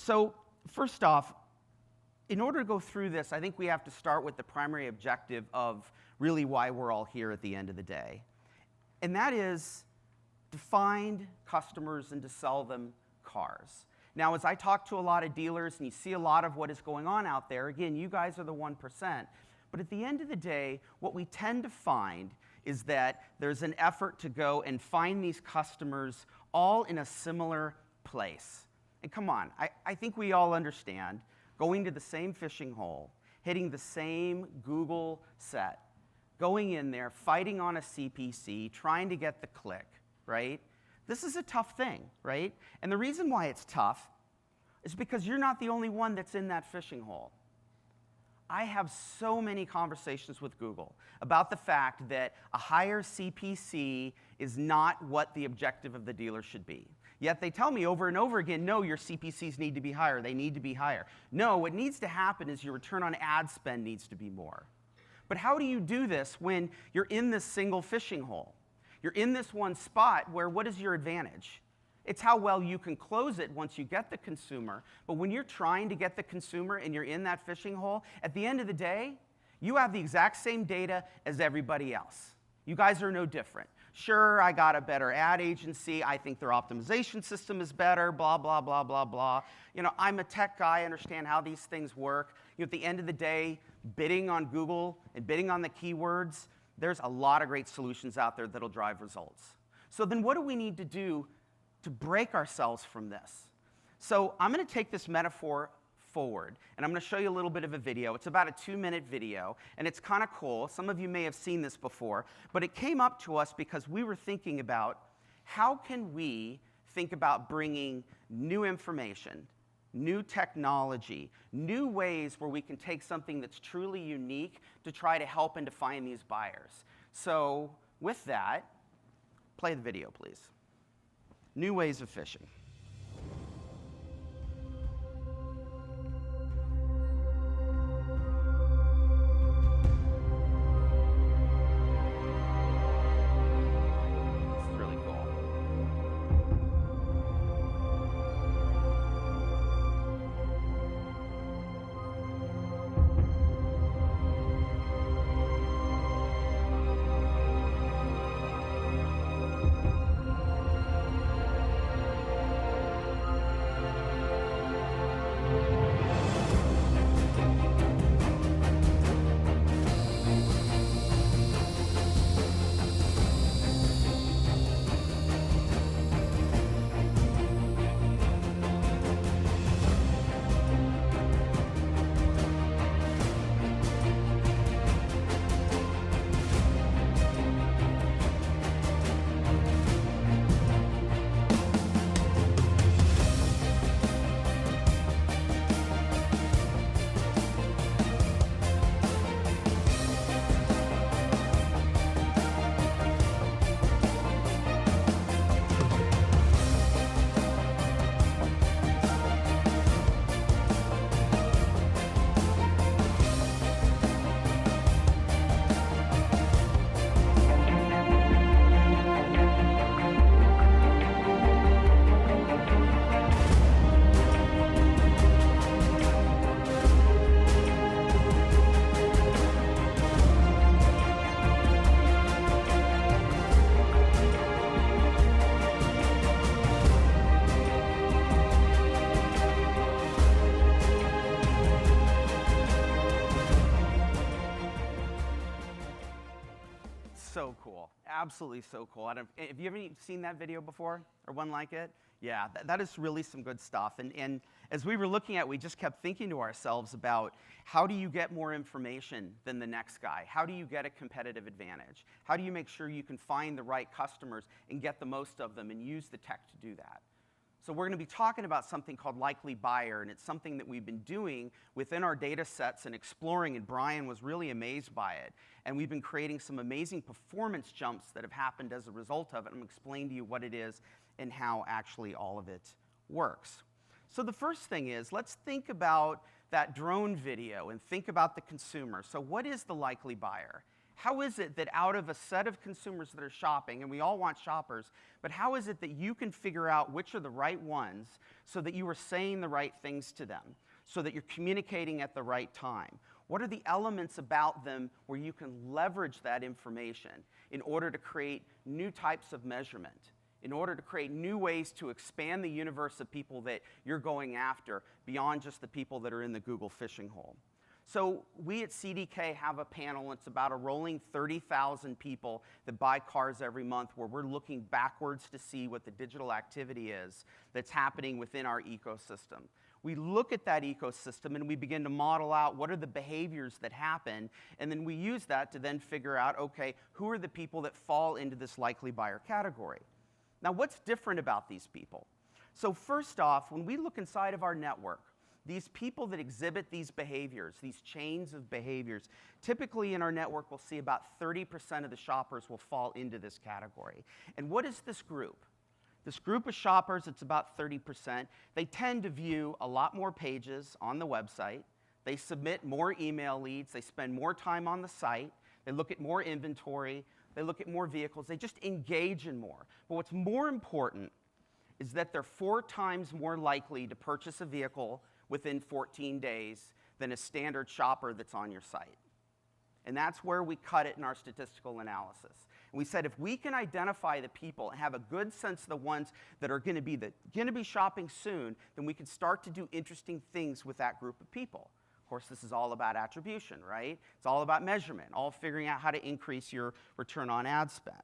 So first off, in order to go through this, I think we have to start with the primary objective of really why we're all here at the end of the day. And that is to find customers and to sell them cars. Now, as I talk to a lot of dealers and you see a lot of what is going on out there, again, you guys are the 1%. But at the end of the day, what we tend to find is that there's an effort to go and find these customers all in a similar place. And come on, I think we all understand going to the same fishing hole, hitting the same Google set, going in there, fighting on a CPC, trying to get the click, right? This is a tough thing, right? And the reason why it's tough is because you're not the only one that's in that fishing hole. I have so many conversations with Google about the fact that a higher CPC is not what the objective of the dealer should be. Yet they tell me over and over again, no, your CPCs need to be higher. They need to be higher. No, what needs to happen is your return on ad spend needs to be more. But how do you do this when you're in this single fishing hole? You're in this one spot where what is your advantage? It's how well you can close it once you get the consumer. But when you're trying to get the consumer and you're in that fishing hole, at the end of the day, you have the exact same data as everybody else. You guys are no different. Sure, I got a better ad agency. I think their optimization system is better, blah, blah, blah, blah, blah. You know, I'm a tech guy. I understand how these things work. You know, at the end of the day, bidding on Google and bidding on the keywords, there's a lot of great solutions out there that'll drive results. So then what do we need to do to break ourselves from this? So I'm going to take this metaphor forward, and I'm going to show you a little bit of a video. It's about a 2-minute video, and it's kind of cool. Some of you may have seen this before, but it came up to us because we were thinking about how can we think about bringing new information, new technology, new ways where we can take something that's truly unique to try to help and to find these buyers. So with that, play the video, please. New ways of fishing. So cool. Absolutely so cool. Have you ever seen that video before or one like it? Yeah, that is really some good stuff. And as we were looking at it, we just kept thinking to ourselves about how do you get more information than the next guy? How do you get a competitive advantage? How do you make sure you can find the right customers and get the most of them and use the tech to do that? So we're going to be talking about something called likely buyer, and it's something that we've been doing within our data sets and exploring, and Brian was really amazed by it. And we've been creating some amazing performance jumps that have happened as a result of it. I'm going to explain to you what it is and how actually all of it works. So the first thing is, let's think about that drone video and think about the consumer. So what is the likely buyer? How is it that out of a set of consumers that are shopping, and we all want shoppers, but how is it that you can figure out which are the right ones so that you are saying the right things to them, so that you're communicating at the right time? What are the elements about them where you can leverage that information in order to create new types of measurement, in order to create new ways to expand the universe of people that you're going after beyond just the people that are in the Google phishing hole? So we at CDK have a panel. It's about a rolling 30,000 people that buy cars every month, where we're looking backwards to see what the digital activity is that's happening within our ecosystem. We look at that ecosystem and we begin to model out what are the behaviors that happen, and then we use that to then figure out, okay, who are the people that fall into this likely buyer category? Now, what's different about these people? So first off, when we look inside of our network, these people that exhibit these behaviors, these chains of behaviors, typically in our network we'll see about 30% of the shoppers will fall into this category. And what is this group? This group of shoppers, it's about 30%. They tend to view a lot more pages on the website. They submit more email leads. They spend more time on the site. They look at more inventory. They look at more vehicles. They just engage in more. But what's more important is that they're 4 times more likely to purchase a vehicle within 14 days than a standard shopper that's on your site. And that's where we cut it in our statistical analysis. And we said if we can identify the people and have a good sense of the ones that are going to be shopping soon, then we can start to do interesting things with that group of people. Of course, this is all about attribution, right? It's all about measurement, all figuring out how to increase your return on ad spend.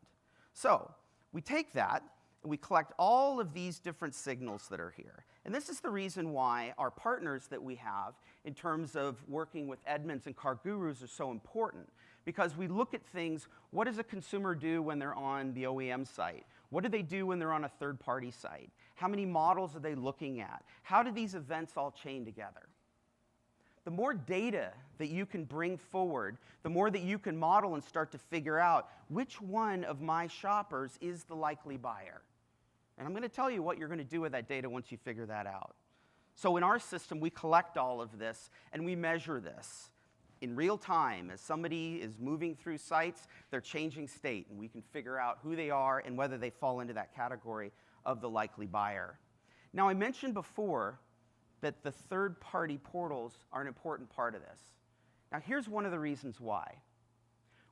So we take that and we collect all of these different signals that are here. And this is the reason why our partners that we have in terms of working with Edmunds and Car Gurus are so important. Because we look at things, what does a consumer do when they're on the OEM site? What do they do when they're on a third-party site? How many models are they looking at? How do these events all chain together? The more data that you can bring forward, the more that you can model and start to figure out which one of my shoppers is the likely buyer. And I'm going to tell you what you're going to do with that data once you figure that out. So in our system, we collect all of this and we measure this in real time. As somebody is moving through sites, they're changing state, and we can figure out who they are and whether they fall into that category of the likely buyer. Now, I mentioned before that the third-party portals are an important part of this. Now, here's one of the reasons why.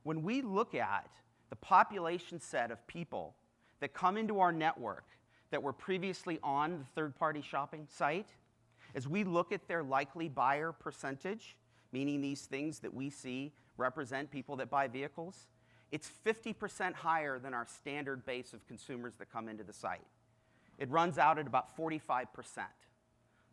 When we look at the population set of people that come into our network that were previously on the third-party shopping site, as we look at their likely buyer percentage, meaning these things that we see represent people that buy vehicles, it's 50% higher than our standard base of consumers that come into the site. It runs out at about 45%.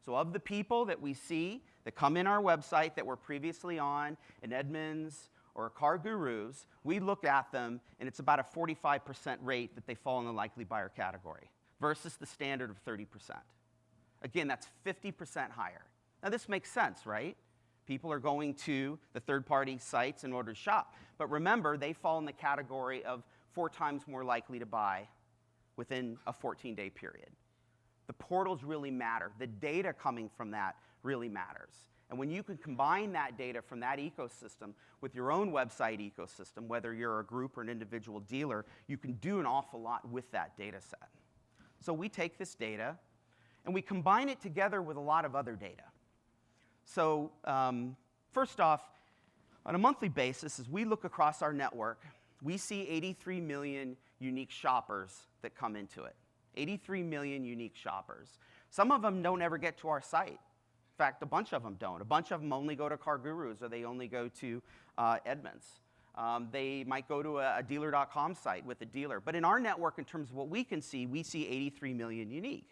So of the people that we see that come in our website that were previously on an Edmunds or Car Gurus, we look at them, and it's about a 45% rate that they fall in the likely buyer category versus the standard of 30%. Again, that's 50% higher. Now, this makes sense, right? People are going to the third-party sites in order to shop. But remember, they fall in the category of 4 times more likely to buy within a 14-day period. The portals really matter. The data coming from that really matters. And when you can combine that data from that ecosystem with your own website ecosystem, whether you're a group or an individual dealer, you can do an awful lot with that data set. So we take this data and we combine it together with a lot of other data. So first off, on a monthly basis, as we look across our network, we see 83 million unique shoppers that come into it. 83 million unique shoppers. Some of them don't ever get to our site. In fact, a bunch of them don't. A bunch of them only go to Car Gurus, or they only go to Edmunds. They might go to a dealer.com site with a dealer. But in our network, in terms of what we can see, we see 83 million unique.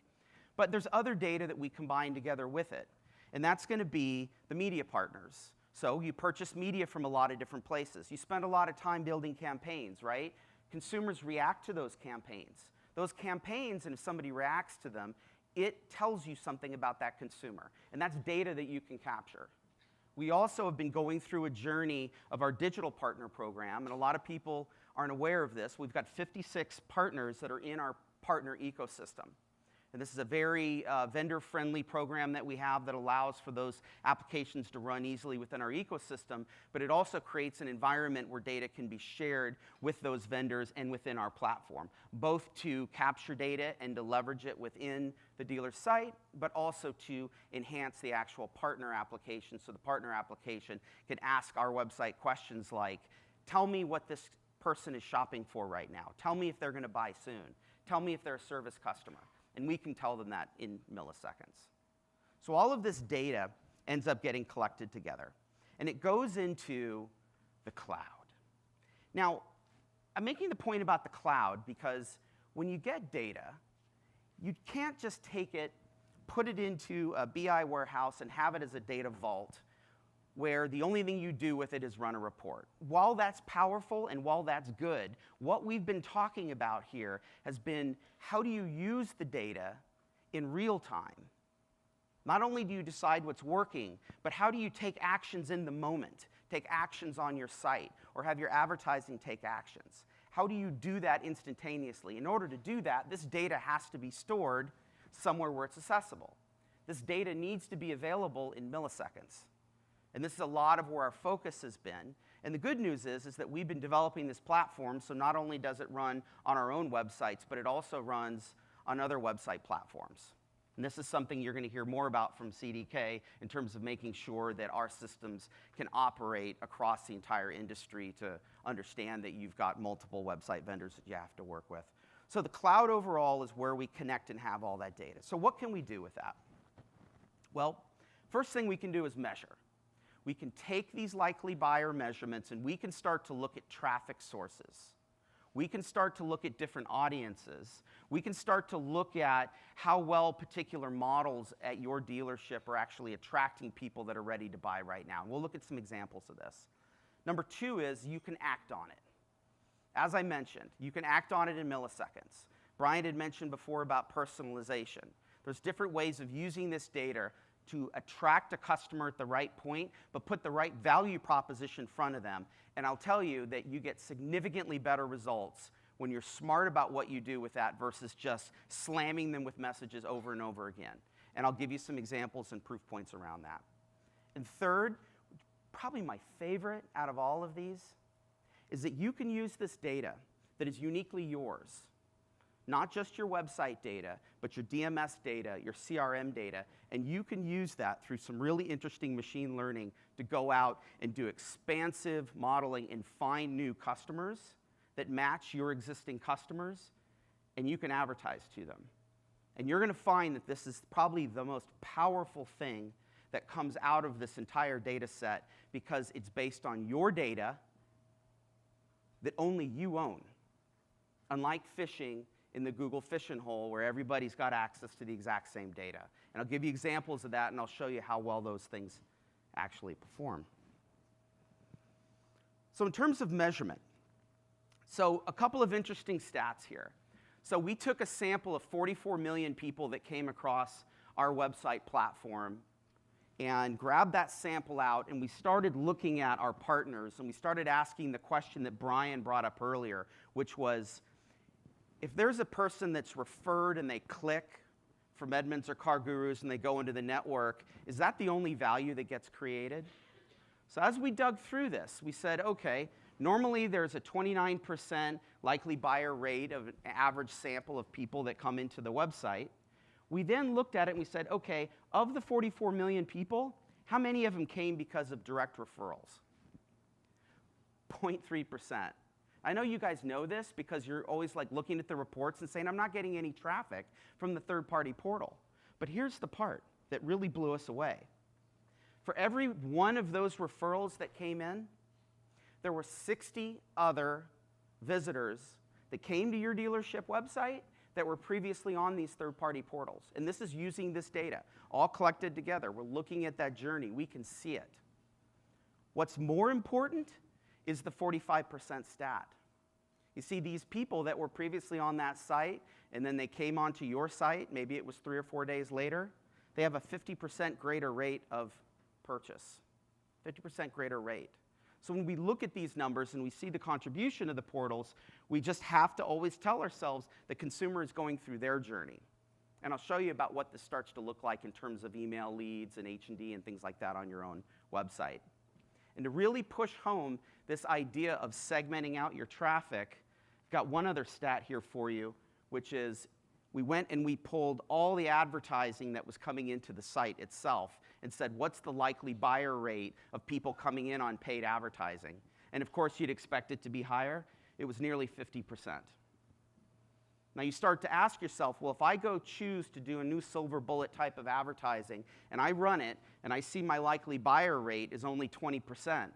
But there's other data that we combine together with it. And that's going to be the media partners. So you purchase media from a lot of different places. You spend a lot of time building campaigns, right? Consumers react to those campaigns. Those campaigns, and if somebody reacts to them, it tells you something about that consumer. And that's data that you can capture. We also have been going through a journey of our digital partner program, and a lot of people aren't aware of this. We've got 56 partners that are in our partner ecosystem. And this is a very vendor-friendly program that we have that allows for those applications to run easily within our ecosystem, but it also creates an environment where data can be shared with those vendors and within our platform, both to capture data and to leverage it within the dealer's site, but also to enhance the actual partner application. So the partner application can ask our website questions like, tell me what this person is shopping for right now. Tell me if they're going to buy soon. Tell me if they're a service customer. And we can tell them that in milliseconds. So all of this data ends up getting collected together. And it goes into the cloud. Now, I'm making the point about the cloud because when you get data, you can't just take it, put it into a BI warehouse, and have it as a data vault where the only thing you do with it is run a report. While that's powerful and while that's good, what we've been talking about here has been how do you use the data in real time? Not only do you decide what's working, but how do you take actions in the moment, take actions on your site, or have your advertising take actions? How do you do that instantaneously? In order to do that, this data has to be stored somewhere where it's accessible. This data needs to be available in milliseconds. And this is a lot of where our focus has been. And the good news is that we've been developing this platform, so not only does it run on our own websites, but it also runs on other website platforms. And this is something you're going to hear more about from CDK in terms of making sure that our systems can operate across the entire industry to understand that you've got multiple website vendors that you have to work with. So the cloud overall is where we connect and have all that data. So what can we do with that? Well, first thing we can do is measure. We can take these likely buyer measurements and we can start to look at traffic sources. We can start to look at different audiences. We can start to look at how well particular models at your dealership are actually attracting people that are ready to buy right now. We'll look at some examples of this. Number two is you can act on it. As I mentioned, you can act on it in milliseconds. Brian had mentioned before about personalization. There's different ways of using this data to attract a customer at the right point, but put the right value proposition in front of them. And I'll tell you that you get significantly better results when you're smart about what you do with that versus just slamming them with messages over and over again. And I'll give you some examples and proof points around that. And third, probably my favorite out of all of these, is that you can use this data that is uniquely yours. Not just your website data, but your DMS data, your CRM data, and you can use that through some really interesting machine learning to go out and do expansive modeling and find new customers that match your existing customers, and you can advertise to them. And you're going to find that this is probably the most powerful thing that comes out of this entire data set because it's based on your data that only you own. Unlike phishing in the Google phishing hole where everybody's got access to the exact same data. And I'll give you examples of that, and I'll show you how well those things actually perform. So in terms of measurement, so a couple of interesting stats here. So we took a sample of 44 million people that came across our website platform and grabbed that sample out, and we started looking at our partners, and we started asking the question that Brian brought up earlier, which was, if there's a person that's referred and they click from Edmunds or Car Gurus and they go into the network, is that the only value that gets created? So as we dug through this, we said, okay, normally there's a 29% likely buyer rate of an average sample of people that come into the website. We then looked at it and we said, okay, of the 44 million people, how many of them came because of direct referrals? 0.3%. I know you guys know this because you're always like looking at the reports and saying, I'm not getting any traffic from the third-party portal. But here's the part that really blew us away. For every one of those referrals that came in, there were 60 other visitors that came to your dealership website that were previously on these third-party portals. And this is using this data, all collected together. We're looking at that journey. We can see it. What's more important is the 45% stat. You see, these people that were previously on that site, and then they came onto your site, maybe it was 3 or 4 days later, they have a 50% greater rate of purchase, 50% greater rate. So when we look at these numbers and we see the contribution of the portals, we just have to always tell ourselves the consumer is going through their journey. And I'll show you about what this starts to look like in terms of email leads and H&D and things like that on your own website. And to really push home this idea of segmenting out your traffic, I've got one other stat here for you, which is we went and we pulled all the advertising that was coming into the site itself and said, what's the likely buyer rate of people coming in on paid advertising? And of course, you'd expect it to be higher. It was nearly 50%. Now you start to ask yourself, well, if I go choose to do a new silver bullet type of advertising and I run it and I see my likely buyer rate is only 20%,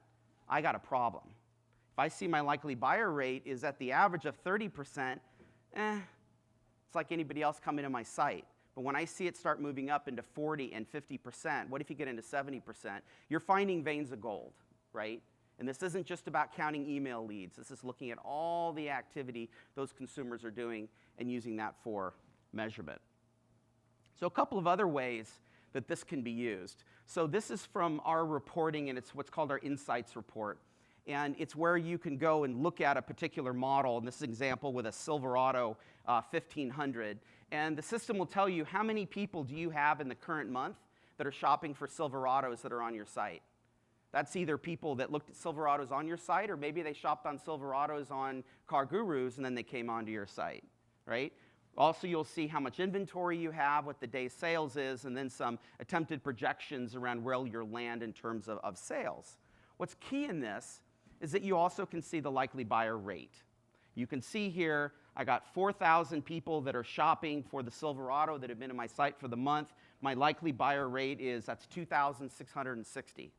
I got a problem. If I see my likely buyer rate is at the average of 30%, it's like anybody else coming to my site. But when I see it start moving up into 40 and 50%, what if you get into 70%? You're finding veins of gold, right? And this isn't just about counting email leads. This is looking at all the activity those consumers are doing and using that for measurement. So a couple of other ways that this can be used. So this is from our reporting, and it's what's called our Insights report. And it's where you can go and look at a particular model, and this is an example with a Silverado 1500. And the system will tell you how many people do you have in the current month that are shopping for Silverados that are on your site. That's either people that looked at Silverados on your site, or maybe they shopped on Silverados on CarGurus and then they came onto your site, right? Also, you'll see how much inventory you have, what the day's sales is, and then some attempted projections around where you'll land in terms of sales. What's key in this is that you also can see the likely buyer rate. You can see here, I got 4,000 people that are shopping for the Silverado that have been in my site for the month. My likely buyer rate that's 2,660.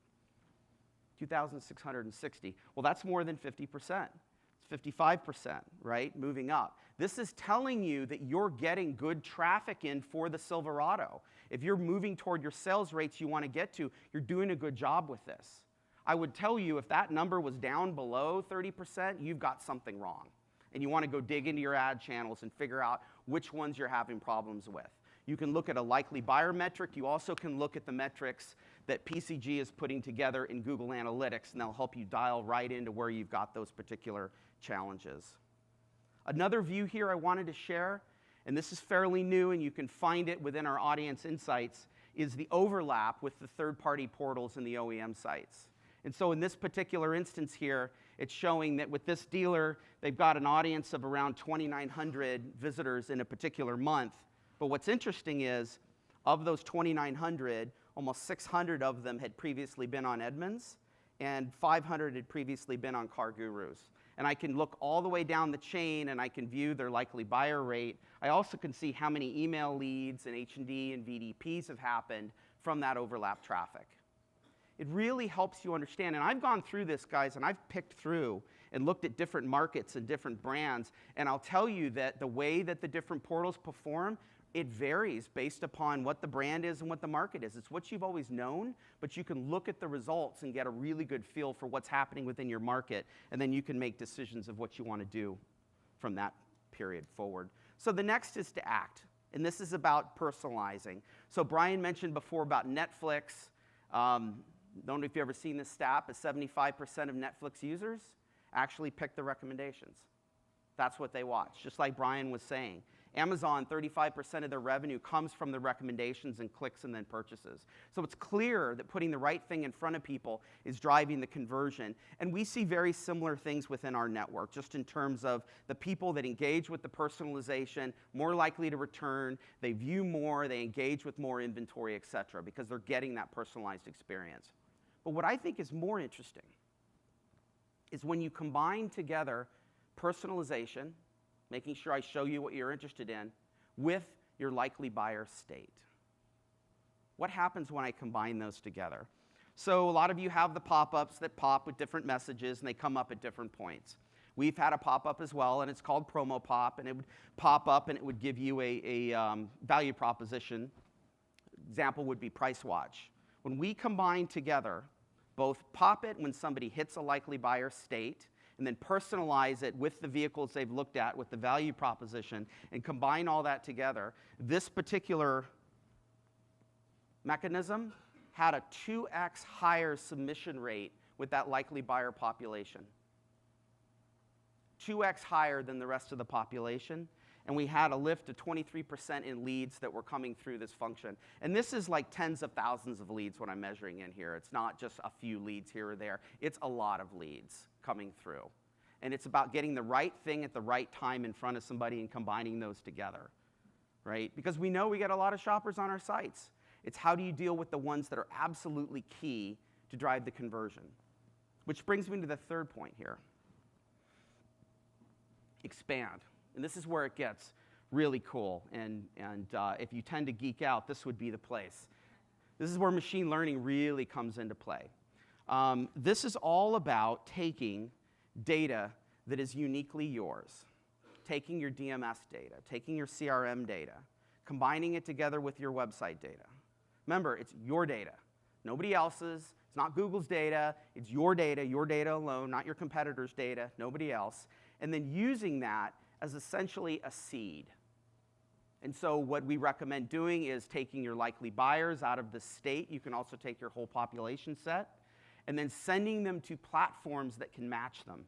2,660. Well, that's more than 50%. It's 55%, right? Moving up. This is telling you that you're getting good traffic in for the Silverado. If you're moving toward your sales rates you want to get to, you're doing a good job with this. I would tell you if that number was down below 30%, you've got something wrong. And you want to go dig into your ad channels and figure out which ones you're having problems with. You can look at a likely buyer metric. You also can look at the metrics that PCG is putting together in Google Analytics, and they'll help you dial right into where you've got those particular challenges. Another view here I wanted to share, and this is fairly new, and you can find it within our audience insights, is the overlap with the third-party portals and the OEM sites. And so in this particular instance here, it's showing that with this dealer, they've got an audience of around 2,900 visitors in a particular month. But what's interesting is, of those 2,900, almost 600 of them had previously been on Edmunds, and 500 had previously been on CarGurus. And I can look all the way down the chain, and I can view their likely buyer rate. I also can see how many email leads and H&D and VDPs have happened from that overlap traffic. It really helps you understand, and I've gone through this, guys, and I've picked through and looked at different markets and different brands, and I'll tell you that the way that the different portals perform, it varies based upon what the brand is and what the market is. It's what you've always known, but you can look at the results and get a really good feel for what's happening within your market, and then you can make decisions of what you want to do from that period forward. So the next is to act, and this is about personalizing. So Brian mentioned before about Netflix. Don't know if you've ever seen this stat, but 75% of Netflix users actually pick the recommendations. That's what they watch, just like Brian was saying. Amazon, 35% of their revenue comes from the recommendations and clicks and then purchases. So it's clear that putting the right thing in front of people is driving the conversion. And we see very similar things within our network, just in terms of the people that engage with the personalization, more likely to return, they view more, they engage with more inventory, et cetera, because they're getting that personalized experience. But what I think is more interesting is when you combine together personalization, making sure I show you what you're interested in, with your likely buyer state. What happens when I combine those together? So a lot of you have the pop-ups that pop with different messages, and they come up at different points. We've had a pop-up as well, and it's called Promo Pop, and it would pop up, and it would give you a value proposition. Example would be Price Watch. When we combine together, both pop it when somebody hits a likely buyer state, and then personalize it with the vehicles they've looked at, with the value proposition, and combine all that together, this particular mechanism had a 2x higher submission rate with that likely buyer population. 2x higher than the rest of the population. and we had a lift of 23% in leads that were coming through this function. And this is like tens of thousands of leads what I'm measuring in here. It's not just a few leads here or there. It's a lot of leads coming through. And it's about getting the right thing at the right time in front of somebody and combining those together, right? Because we know we get a lot of shoppers on our sites. It's how do you deal with the ones that are absolutely key to drive the conversion. Which brings me to the third point here. Expand. And this is where it gets really cool. And if you tend to geek out, this would be the place. This is where machine learning really comes into play. This is all about taking data that is uniquely yours, taking your DMS data, taking your CRM data, combining it together with your website data. Remember, it's your data, nobody else's. It's not Google's data. It's your data alone, not your competitor's data, nobody else. And then using that as essentially a seed. And so what we recommend doing is taking your likely buyers out of the state. You can also take your whole population set, and then sending them to platforms that can match them.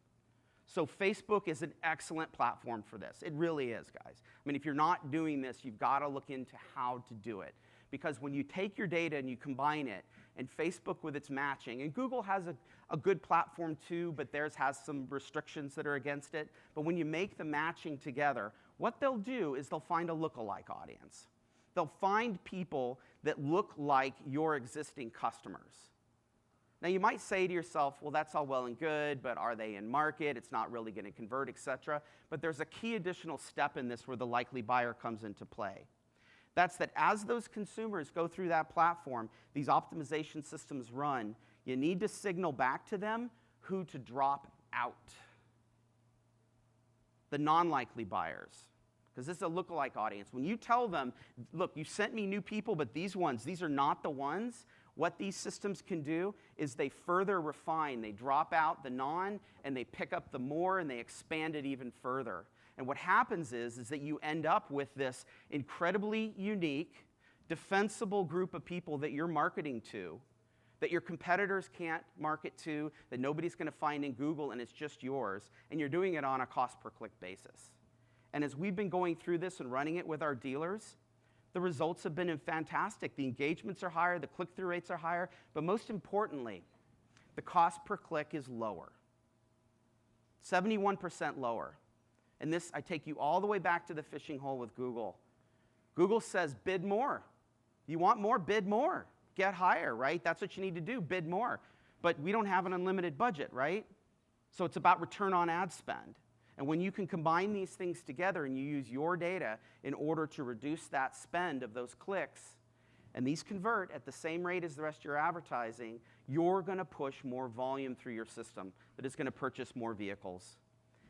So Facebook is an excellent platform for this. It really is, guys. I mean, if you're not doing this, you've got to look into how to do it. Because when you take your data and you combine it, and Facebook with its matching, and Google has a good platform too, but theirs has some restrictions that are against it. But when you make the matching together, what they'll do is they'll find a lookalike audience. They'll find people that look like your existing customers. Now, you might say to yourself, well, that's all well and good, but are they in market? It's not really going to convert, et cetera. But there's a key additional step in this where the likely buyer comes into play. That's that as those consumers go through that platform, these optimization systems run, you need to signal back to them who to drop out. The non-likely buyers. Because this is a lookalike audience. When you tell them, look, you sent me new people, but these are not the ones, what these systems can do is they further refine. They drop out the non, and they pick up the more, and they expand it even further. And what happens is that you end up with this incredibly unique, defensible group of people that you're marketing to, that your competitors can't market to, that nobody's going to find in Google, and it's just yours, and you're doing it on a cost-per-click basis. And as we've been going through this and running it with our dealers, the results have been fantastic. The engagements are higher, the click-through rates are higher, but most importantly, the cost per click is lower, 71% lower. And this, I take you all the way back to the fishing hole with Google. Google says bid more. You want more? Bid more. Get higher, right? That's what you need to do, bid more. But we don't have an unlimited budget, right? So it's about return on ad spend. And when you can combine these things together and you use your data in order to reduce that spend of those clicks, and these convert at the same rate as the rest of your advertising, you're going to push more volume through your system that is going to purchase more vehicles.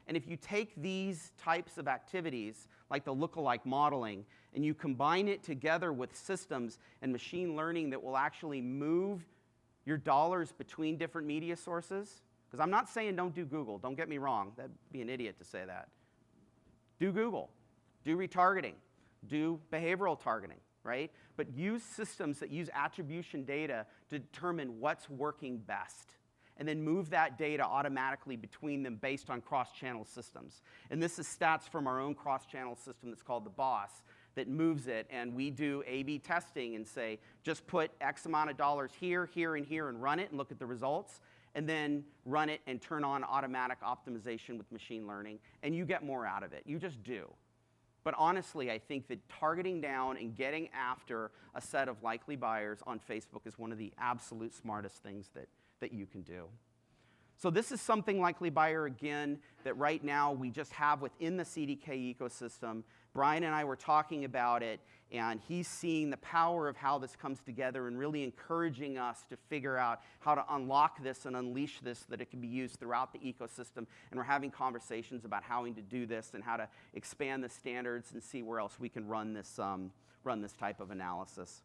And if you take these types of activities, like the lookalike modeling, and you combine it together with systems and machine learning that will actually move your dollars between different media sources, because I'm not saying don't do Google, don't get me wrong, that'd be an idiot to say that. Do Google, do retargeting, do behavioral targeting, right? But use systems that use attribution data to determine what's working best, and then move that data automatically between them based on cross-channel systems. And this is stats from our own cross-channel system that's called the BOSS that moves it, and we do A/B testing and say, just put X amount of dollars here, here, and here, and run it and look at the results, and then run it and turn on automatic optimization with machine learning, and you get more out of it. You just do. But honestly, I think that targeting down and getting after a set of likely buyers on Facebook is one of the absolute smartest things that you can do. So this is something likely buyer, again, that right now we just have within the CDK ecosystem. Brian and I were talking about it, and he's seeing the power of how this comes together and really encouraging us to figure out how to unlock this and unleash this, that it can be used throughout the ecosystem. And we're having conversations about how to do this and how to expand the standards and see where else we can run this type of analysis.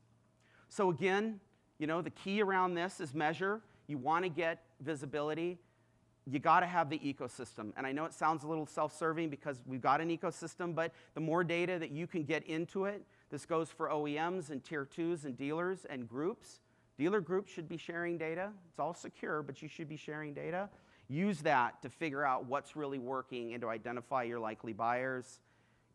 So again, the key around this is measure. You want to get visibility. You got to have the ecosystem. And I know it sounds a little self-serving because we've got an ecosystem, but the more data that you can get into it, this goes for OEMs and tier 2s and dealers and groups. Dealer groups should be sharing data. It's all secure, but you should be sharing data. Use that to figure out what's really working and to identify your likely buyers.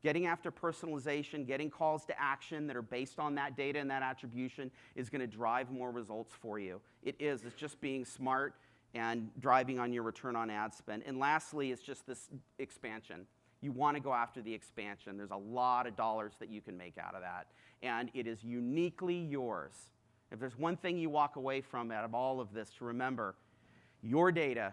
Getting after personalization, getting calls to action that are based on that data and that attribution is going to drive more results for you. It is. It's just being smart and driving on your return on ad spend. And lastly, it's just this expansion. You want to go after the expansion. There's a lot of dollars that you can make out of that. And it is uniquely yours. If there's one thing you walk away from out of all of this, to remember, your data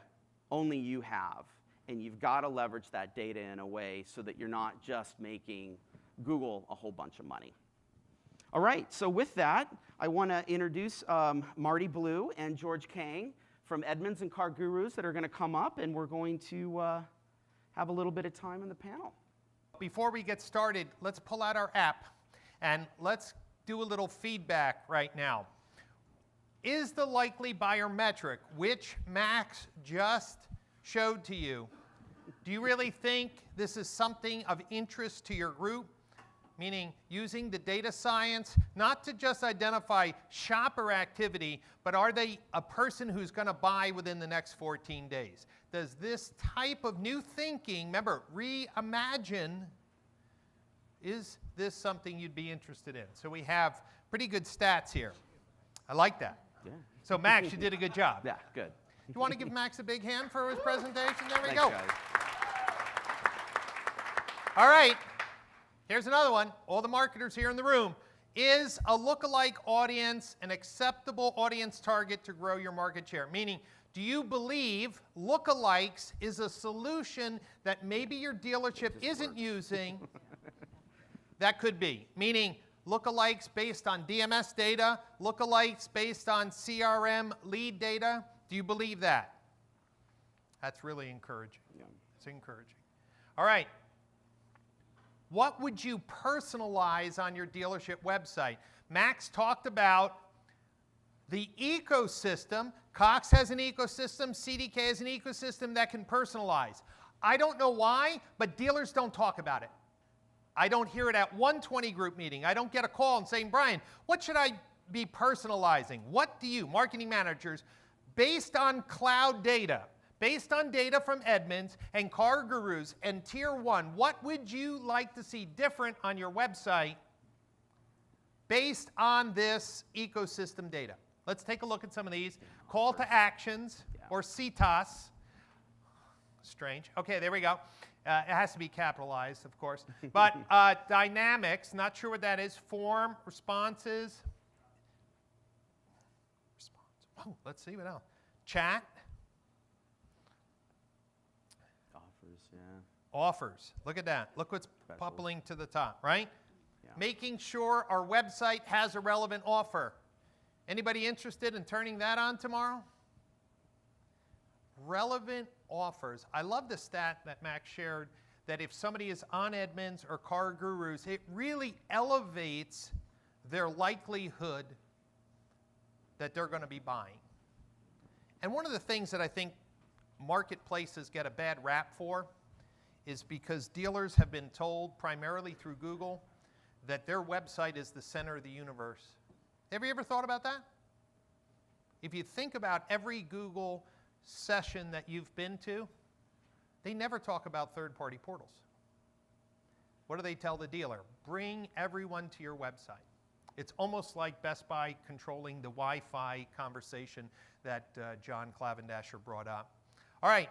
only you have. And you've got to leverage that data in a way so that you're not just making Google a whole bunch of money. All right, so with that, I want to introduce Marty Blue and George Kang from Edmunds and Car Gurus that are going to come up, and we're going to have a little bit of time in the panel. Before we get started, let's pull out our app, and let's do a little feedback right now. Is the likely buyer metric, which Max just showed to you, do you really think this is something of interest to your group? Meaning using the data science, not to just identify shopper activity, but are they a person who's going to buy within the next 14 days? Does this type of new thinking, remember, reimagine, is this something you'd be interested in? So we have pretty good stats here. I like that. Yeah. So Max, you did a good job. Yeah, good. You want to give Max a big hand for his presentation? There we Thanks, go. guys. All right, here's another one. All the marketers here in the room. Is a lookalike audience an acceptable audience target to grow your market share? Meaning, do you believe lookalikes is a solution that maybe your dealership isn't using that could be? Meaning, lookalikes based on DMS data, lookalikes based on CRM lead data. Do you believe that? That's really encouraging. Yeah. It's encouraging. All right. What would you personalize on your dealership website? Max talked about the ecosystem. Cox has an ecosystem. CDK has an ecosystem that can personalize. I don't know why, but dealers don't talk about it. I don't hear it at 120 group meeting. I don't get a call and saying, Brian, what should I be personalizing? What do you, marketing managers, based on cloud data, based on data from Edmunds and Car Gurus and Tier 1, what would you like to see different on your website based on this ecosystem data? Let's take a look at some of these. Call to actions, or CTAS. Strange. Okay, there we go. It has to be capitalized, of course. But dynamics, not sure what that is. Form, responses. Oh, let's see what else. Chat. Offers, yeah. Offers. Look at that. Look what's popping to the top, right? Yeah. Making sure our website has a relevant offer. Anybody interested in turning that on tomorrow? Relevant offers. I love the stat that Max shared that if somebody is on Edmunds or Car Gurus, it really elevates their likelihood that they're going to be buying. And one of the things that I think marketplaces get a bad rap for is because dealers have been told, primarily through Google, that their website is the center of the universe. Have you ever thought about that? If you think about every Google session that you've been to, they never talk about third-party portals. What do they tell the dealer? Bring everyone to your website. It's almost like Best Buy controlling the Wi-Fi conversation that John Clavendasher brought up. All right,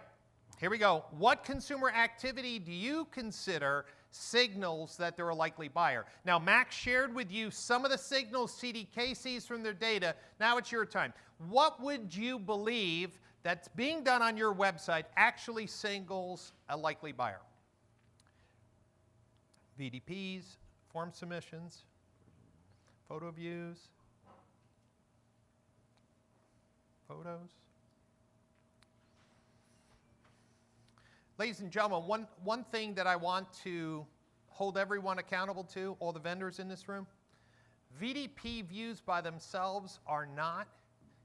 here we go. What consumer activity do you consider signals that they're a likely buyer? Now, Max shared with you some of the signals CDK sees from their data. Now it's your time. What would you believe that's being done on your website actually signals a likely buyer? VDPs, form submissions, photo views, photos. Ladies and gentlemen, one thing that I want to hold everyone accountable to, all the vendors in this room, VDP views by themselves are not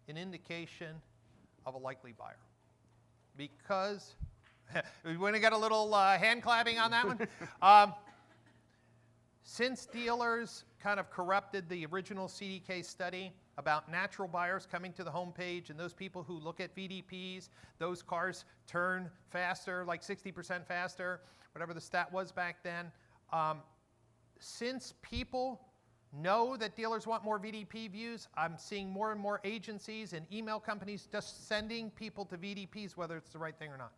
an indication of a likely buyer. Because, we want to get a little hand clapping on that one. Since dealers kind of corrupted the original CDK study about natural buyers coming to the homepage and those people who look at VDPs, those cars turn faster, like 60% faster, whatever the stat was back then. Since people know that dealers want more VDP views, I'm seeing more and more agencies and email companies just sending people to VDPs, whether it's the right thing or not.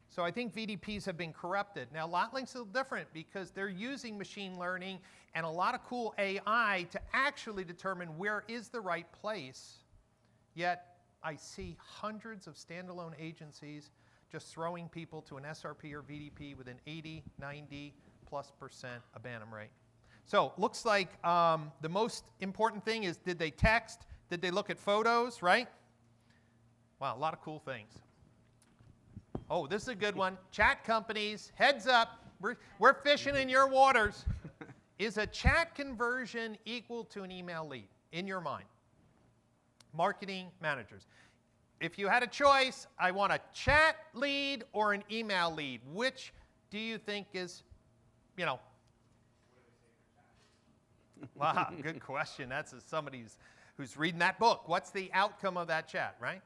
So I think VDPs have been corrupted. Now, LotLink's a little different because they're using machine learning and a lot of cool AI to actually determine where is the right place. Yet, I see hundreds of standalone agencies just throwing people to an SRP or VDP with an 80, 90+% abandon rate. So looks like the most important thing is, did they text? Did they look at photos, right? Wow, a lot of cool things. Oh, this is a good one. Chat companies, heads up, we're fishing in your waters. Is a chat conversion equal to an email lead in your mind? Marketing managers. If you had a choice, I want a chat lead or an email lead. Which do you think is, you know? Wow, good question. That's somebody who's reading that book. What's the outcome of that chat, right?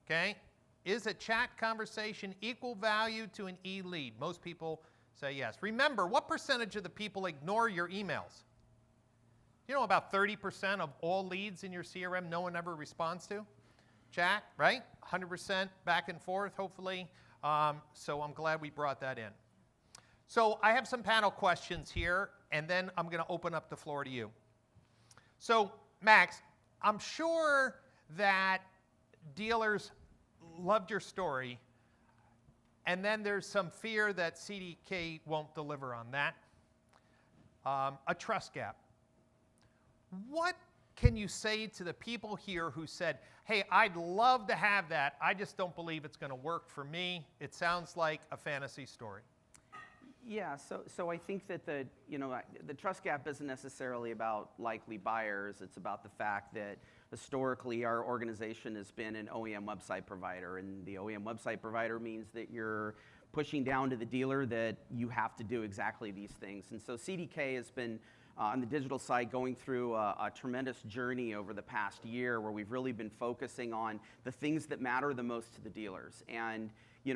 Okay. Is a chat conversation equal value to an e-lead? Most people say yes. Remember, what percentage of the people ignore your emails? You know, about 30% of all leads in your CRM no one ever responds to? Chat, right? 100% back and forth, hopefully. So I'm glad we brought that in. So I have some panel questions here, and then I'm going to open up the floor to you. So, Max, I'm sure that dealers loved your story, and then there's some fear that CDK won't deliver on that. A trust gap. What can you say to the people here who said, hey, I'd love to have that, I just don't believe it's going to work for me? It sounds like a fantasy story. Yeah, so I think that the trust gap isn't necessarily about likely buyers. It's about the fact that historically our organization has been an OEM website provider, and the OEM website provider means that you're pushing down to the dealer that you have to do exactly these things. And so CDK has been on the digital side going through a tremendous journey over the past year where we've really been focusing on the things that matter the most to the dealers. And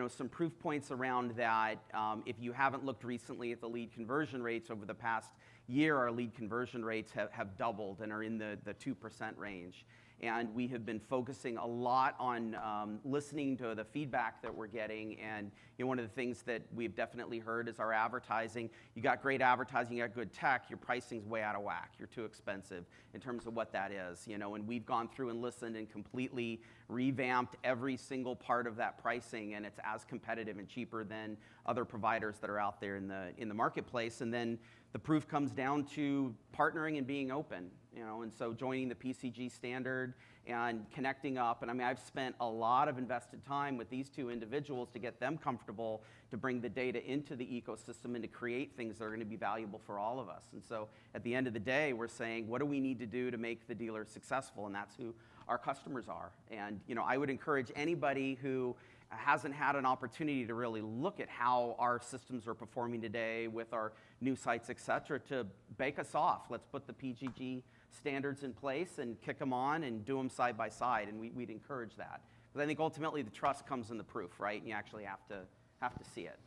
some proof points around that, if you haven't looked recently at the lead conversion rates over the past year, our lead conversion rates have doubled and are in the 2% range. And we have been focusing a lot on listening to the feedback that we're getting. And one of the things that we've definitely heard is our advertising. You got great advertising, you got good tech, your pricing's way out of whack. You're too expensive in terms of what that is. And we've gone through and listened and completely revamped every single part of that pricing, and it's as competitive and cheaper than other providers that are out there in the marketplace. And then the proof comes down to partnering and being open, and so joining the PCG standard and connecting up. And I mean, I've spent a lot of invested time with these two individuals to get them comfortable to bring the data into the ecosystem and to create things that are going to be valuable for all of us. And so at the end of the day, we're saying, what do we need to do to make the dealer successful? And that's who our customers are. And I would encourage anybody who hasn't had an opportunity to really look at how our systems are performing today with our new sites, et cetera, to bake us off. Let's put the PGG standards in place and kick them on and do them side by side, and we'd encourage that. Because I think ultimately the trust comes in the proof, right? And you actually have to see it.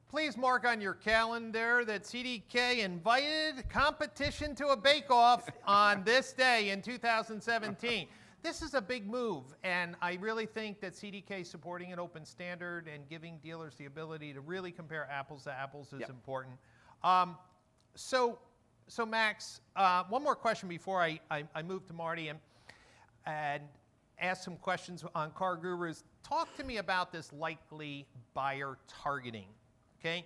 Please mark on your calendar that CDK invited competition to a bake-off on this day in 2017. This is a big move, and I really think that CDK supporting an open standard and giving dealers the ability to really compare apples to apples is important. So Max, one more question before I move to Marty and ask some questions on Car Gurus. Talk to me about this likely buyer targeting, okay?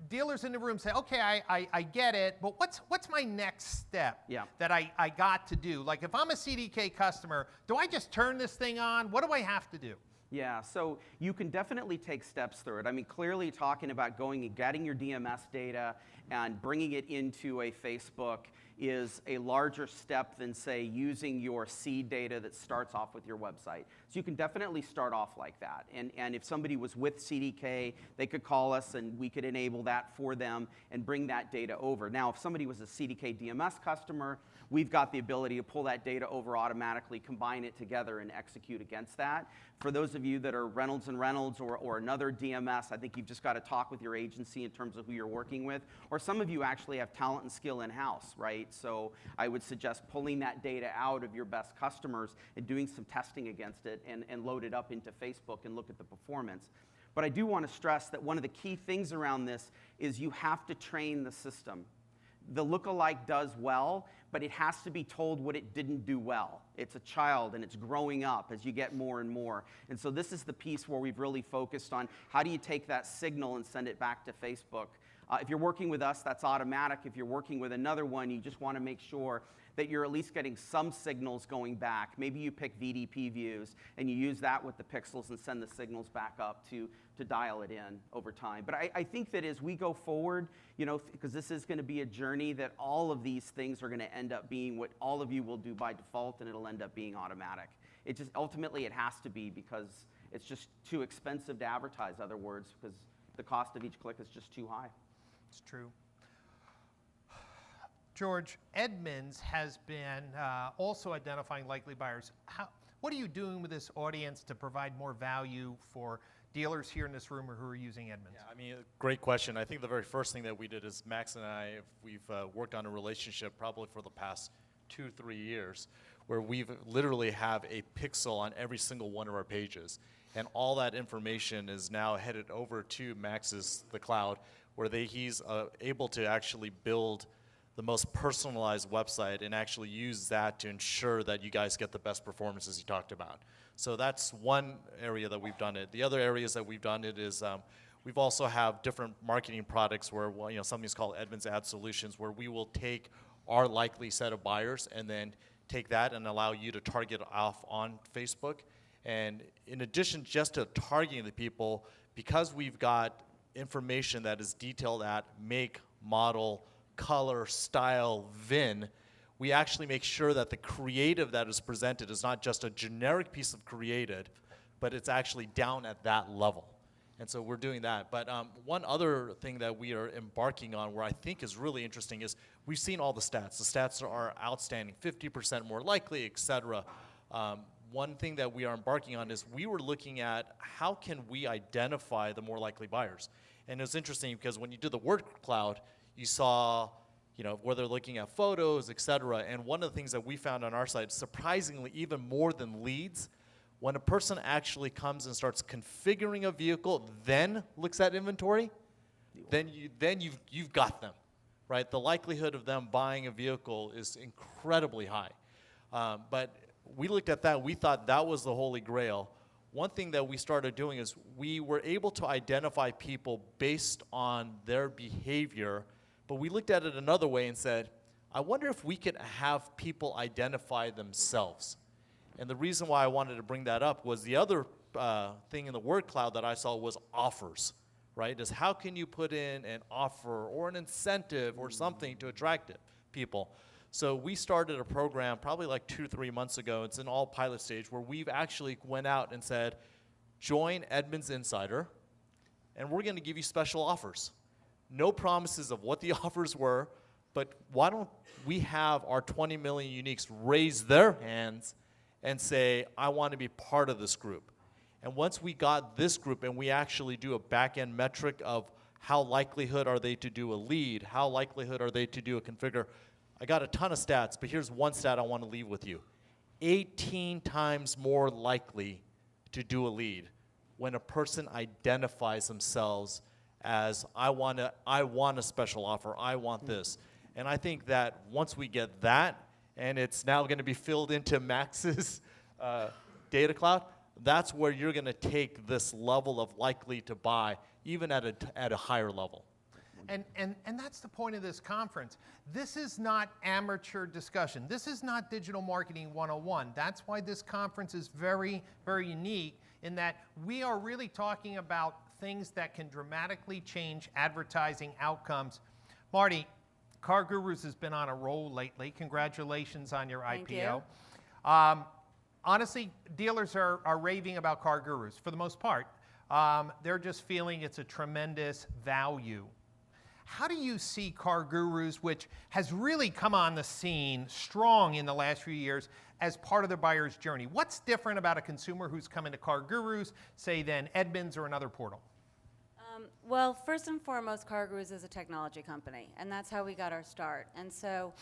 Dealers in the room say, okay, I get it, but what's my next step that I got to do? Like if I'm a CDK customer, do I just turn this thing on? What do I have to do? Yeah, so you can definitely take steps through it. I mean, clearly talking about going and getting your DMS data and bringing it into a Facebook is a larger step than, say, using your seed data that starts off with your website. So you can definitely start off like that. And if somebody was with CDK, they could call us and we could enable that for them and bring that data over. Now, if somebody was a CDK DMS customer, we've got the ability to pull that data over automatically, combine it together, and execute against that. For those of you that are Reynolds & Reynolds or another DMS, I think you've just got to talk with your agency in terms of who you're working with. Or some of you actually have talent and skill in-house, right? So I would suggest pulling that data out of your best customers and doing some testing against it and load it up into Facebook and look at the performance. But I do want to stress that one of the key things around this is you have to train the system. The lookalike does well, but it has to be told what it didn't do well. It's a child, and it's growing up as you get more and more. And so this is the piece where we've really focused on how do you take that signal and send it back to Facebook. If you're working with us, that's automatic. If you're working with another one, you just want to make sure that you're at least getting some signals going back. Maybe you pick VDP views, and you use that with the pixels and send the signals back up to dial it in over time. But I think that as we go forward, because this is going to be a journey, that all of these things are going to end up being what all of you will do by default, and it'll end up being automatic. It just, ultimately, it has to be, because it's just too expensive to advertise, other words, because the cost of each click is just too high. It's true. George, Edmunds has been also identifying likely buyers. What are you doing with this audience to provide more value for dealers here in this room or who are using Edmunds? Yeah, I mean, great question. I think the very first thing that we did is Max and I, we've worked on a relationship probably for the past 2-3 years, where we've literally have a pixel on every single one of our pages. And all that information is now headed over to Max's, the cloud, where he's able to actually build the most personalized website and actually use that to ensure that you guys get the best performances you talked about. So that's one area that we've done it. The other areas that we've done it is we've also have different marketing products where something's called Edmunds Ad Solutions, where we will take our likely set of buyers and then take that and allow you to target off on Facebook. And in addition just to targeting the people, because we've got information that is detailed at make, model, color, style, VIN, we actually make sure that the creative that is presented is not just a generic piece of creative, but it's actually down at that level. And so we're doing that. But one other thing that we are embarking on where I think is really interesting is we've seen all the stats. The stats are outstanding, 50% more likely, et cetera. One thing that we are embarking on is we were looking at how can we identify the more likely buyers. And it was interesting because when you did the word cloud, you saw, where they're looking at photos, et cetera. And one of the things that we found on our site, surprisingly, even more than leads, when a person actually comes and starts configuring a vehicle, then looks at inventory, then you've got them, right? The likelihood of them buying a vehicle is incredibly high. But we looked at that, we thought that was the holy grail. One thing that we started doing is we were able to identify people based on their behavior, but we looked at it another way and said, I wonder if we could have people identify themselves. And the reason why I wanted to bring that up was the other thing in the word cloud that I saw was offers, right? Is how can you put in an offer or an incentive or something to attract people? So we started a program probably like 2-3 months ago. It's in all pilot stage where we've actually went out and said, join Edmunds Insider, and we're going to give you special offers. No promises of what the offers were, but why don't we have our 20 million uniques raise their hands and say, I want to be part of this group. And once we got this group and we actually do a back-end metric of how likelihood are they to do a lead, how likelihood are they to do a configure, I got a ton of stats, but here's one stat I want to leave with you. 18 times more likely to do a lead when a person identifies themselves as, I want a special offer, I want this. And I think that once we get that, and it's now going to be filled into Max's data cloud, that's where you're going to take this level of likely to buy, even at a higher level. And that's the point of this conference. This is not amateur discussion. This is not digital marketing 101. That's why this conference is very, very unique in that we are really talking about things that can dramatically change advertising outcomes. Marty, Car Gurus has been on a roll lately. Congratulations on your Thank IPO. you. Honestly, dealers are raving about Car Gurus for the most part. They're just feeling it's a tremendous value. How do you see Car Gurus, which has really come on the scene strong in the last few years, as part of the buyer's journey? What's different about a consumer who's coming to Car Gurus, say, than Edmunds or another portal? Well, first and foremost, Car Gurus is a technology company, and that's how we got our start. And so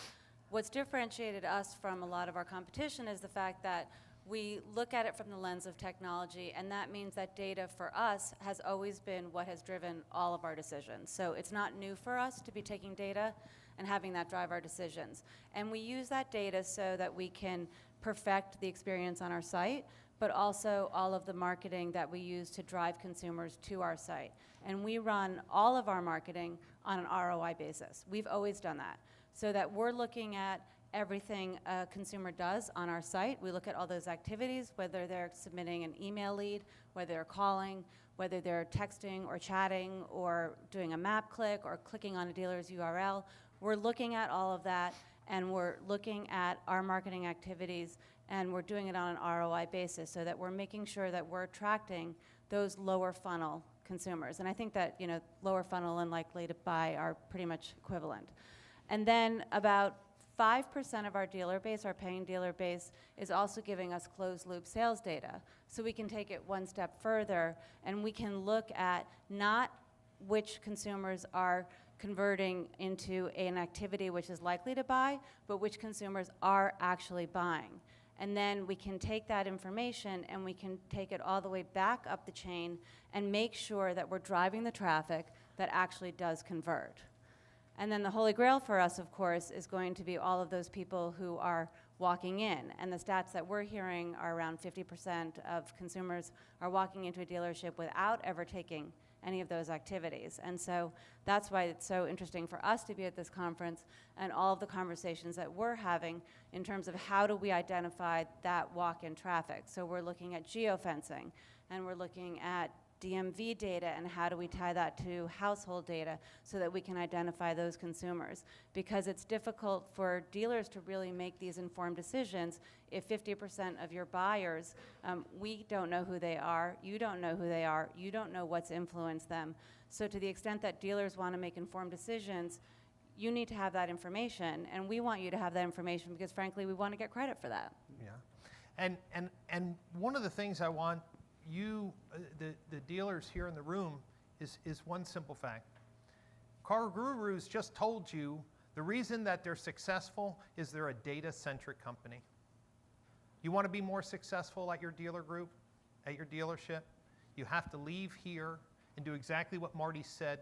what's differentiated us from a lot of our competition is the fact that we look at it from the lens of technology, and that means that data for us has always been what has driven all of our decisions. So it's not new for us to be taking data and having that drive our decisions. And we use that data so that we can perfect the experience on our site, but also all of the marketing that we use to drive consumers to our site. And we run all of our marketing on an ROI basis. We've always done that, so that we're looking at everything a consumer does on our site. We look at all those activities, whether they're submitting an email lead, whether they're calling, whether they're texting or chatting or doing a map click or clicking on a dealer's URL. We're looking at all of that, and we're looking at our marketing activities, and we're doing it on an ROI basis so that we're making sure that we're attracting those lower funnel consumers. And I think that, you know, lower funnel and likely to buy are pretty much equivalent. And then about 5% of our dealer base, our paying dealer base, is also giving us closed loop sales data. So we can take it one step further, and we can look at not which consumers are converting into an activity which is likely to buy, but which consumers are actually buying. And then we can take that information and we can take it all the way back up the chain and make sure that we're driving the traffic that actually does convert. And then the holy grail for us, of course, is going to be all of those people who are walking in. And the stats that we're hearing are around 50% of consumers are walking into a dealership without ever taking any of those activities. And so that's why it's so interesting for us to be at this conference and all of the conversations that we're having in terms of how do we identify that walk-in traffic. So we're looking at geofencing, and we're looking at DMV data, and how do we tie that to household data so that we can identify those consumers. Because it's difficult for dealers to really make these informed decisions if 50% of your buyers, we don't know who they are, you don't know who they are, you don't know what's influenced them. So to the extent that dealers want to make informed decisions, you need to have that information, and we want you to have that information because frankly we want to get credit for that. Yeah, and one of the things I want you, the dealers here in the room, is one simple fact. Car Gurus just told you the reason that they're successful is they're a data-centric company. You want to be more successful at your dealer group, at your dealership, you have to leave here and do exactly what Marty said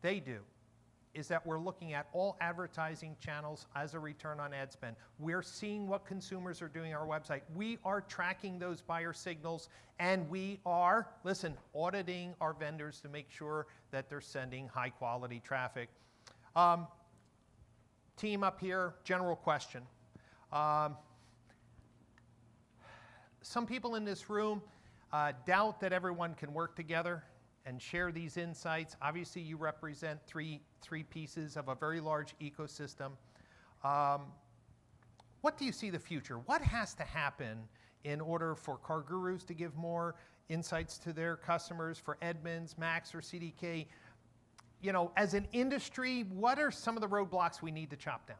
they do, is that we're looking at all advertising channels as a return on ad spend. We're seeing what consumers are doing on our website. We are tracking those buyer signals, and we are, listen, auditing our vendors to make sure that they're sending high quality traffic. Team up here, general question. Some people in this room doubt that everyone can work together and share these insights. Obviously, you represent three pieces of a very large ecosystem. What do you see the future? What has to happen in order for Car Gurus to give more insights to their customers, for Edmunds, Max, or CDK? You know, as an industry, what are some of the roadblocks we need to chop down?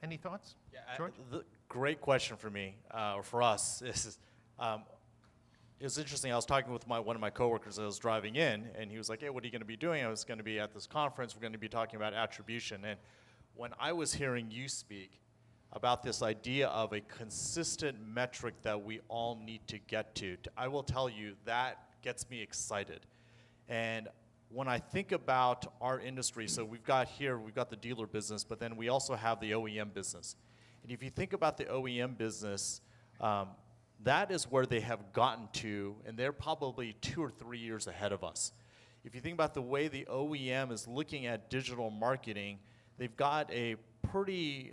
Any thoughts? Yeah, George? the great question for me, or for us, is it was interesting. I was talking with one of my coworkers as I was driving in, and he was like, hey, what are you going to be doing? I was going to be at this conference. We're going to be talking about attribution. And when I was hearing you speak about this idea of a consistent metric that we all need to get to, I will tell you that gets me excited. And when I think about our industry, so we've got the dealer business, but then we also have the OEM business. And if you think about the OEM business, that is where they have gotten to, and they're probably 2 or 3 years ahead of us. If you think about the way the OEM is looking at digital marketing, they've got a pretty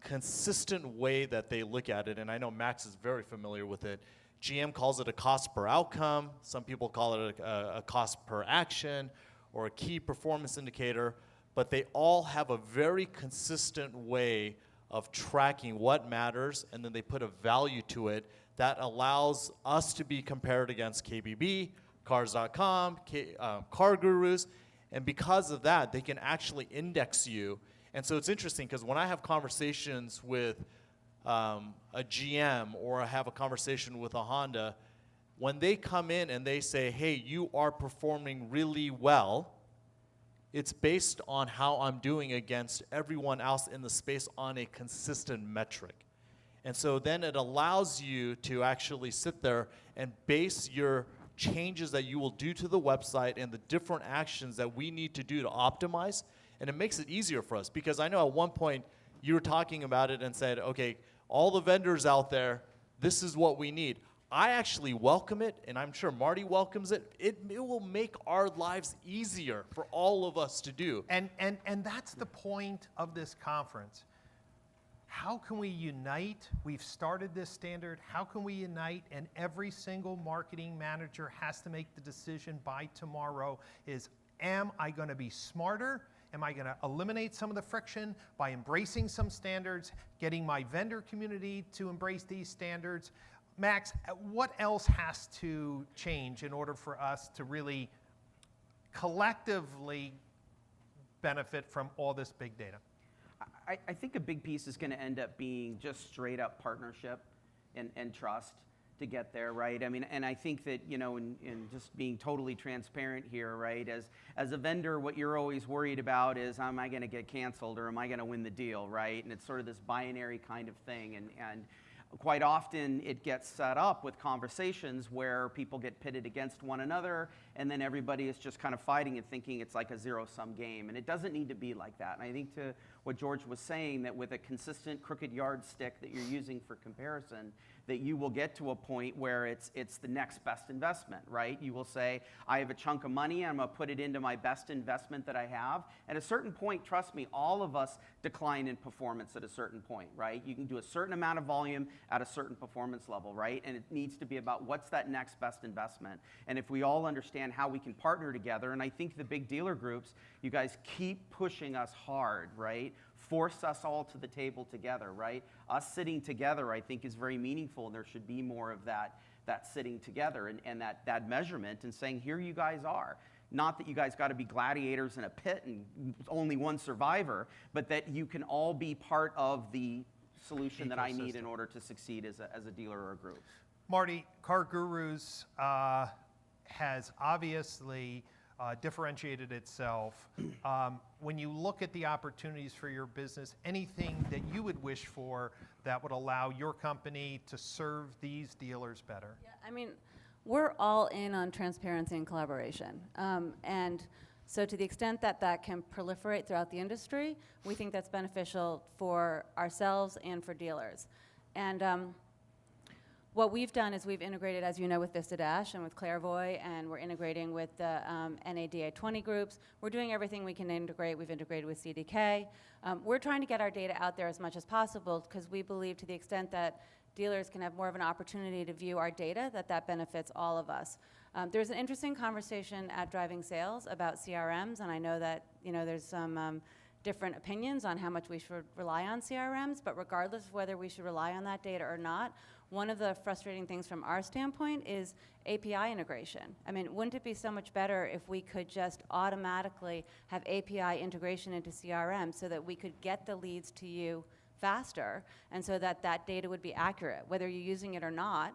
consistent way that they look at it, and I know Max is very familiar with it. GM calls it a cost per outcome. Some people call it a cost per action or a key performance indicator, but they all have a very consistent way of tracking what matters, and then they put a value to it that allows us to be compared against KBB, Cars.com, Car Gurus, and because of that, they can actually index you. And so it's interesting because when I have conversations with a GM or I have a conversation with a Honda, when they come in and they say, hey, you are performing really well, it's based on how I'm doing against everyone else in the space on a consistent metric. And so then it allows you to actually sit there and base your changes that you will do to the website and the different actions that we need to do to optimize. And it makes it easier for us because I know at one point you were talking about it and said, okay, all the vendors out there, this is what we need. I actually welcome it, and I'm sure Marty welcomes it. It will make our lives easier for all of us to do. And that's the point of this conference. How can we unite? We've started this standard. How can we unite? And every single marketing manager has to make the decision by tomorrow is, am I going to be smarter? Am I going to eliminate some of the friction by embracing some standards, getting my vendor community to embrace these standards? Max, what else has to change in order for us to really collectively benefit from all this big data? I think a big piece is going to end up being just straight up partnership and trust to get there, right? I mean, and I think that, you know, in just being totally transparent here, right? As a vendor, what you're always worried about is, am I going to get canceled or am I going to win the deal, right? And it's sort of this binary kind of thing. And quite often it gets set up with conversations where people get pitted against one another and then everybody is just kind of fighting and thinking it's like a zero-sum game. And it doesn't need to be like that. And I think to what George was saying, that with a consistent crooked yardstick that you're using for comparison, that you will get to a point where it's the next best investment, right? You will say, I have a chunk of money, I'm gonna put it into my best investment that I have. At a certain point, trust me, all of us decline in performance at a certain point, right? You can do a certain amount of volume at a certain performance level, right? And it needs to be about what's that next best investment. And if we all understand how we can partner together, and I think the big dealer groups, you guys keep pushing us hard, right? Force us all to the table together, right? Us sitting together, I think, is very meaningful, and there should be more of that sitting together and that measurement and saying, here you guys are. Not that you guys got to be gladiators in a pit and only one survivor, but that you can all be part of the solution that I need in order to succeed as a dealer or a group. Marty, Car Gurus has obviously differentiated itself. When you look at the opportunities for your business, anything that you would wish for that would allow your company to serve these dealers better? Yeah, I mean, we're all in on transparency and collaboration. And so to the extent that that can proliferate throughout the industry, we think that's beneficial for ourselves and for dealers. And what we've done is we've integrated, as you know, with Vista Dash and with Clairvoy, and we're integrating with the NADA 20 groups. We're doing everything we can integrate. We've integrated with CDK. We're trying to get our data out there as much as possible because we believe to the extent that dealers can have more of an opportunity to view our data, that benefits all of us. There's an interesting conversation at Driving Sales about CRMs, and I know that there's some different opinions on how much we should rely on CRMs, but regardless of whether we should rely on that data or not, one of the frustrating things from our standpoint is API integration. I mean, wouldn't it be so much better if we could just automatically have API integration into CRM so that we could get the leads to you faster and so that data would be accurate, whether you're using it or not.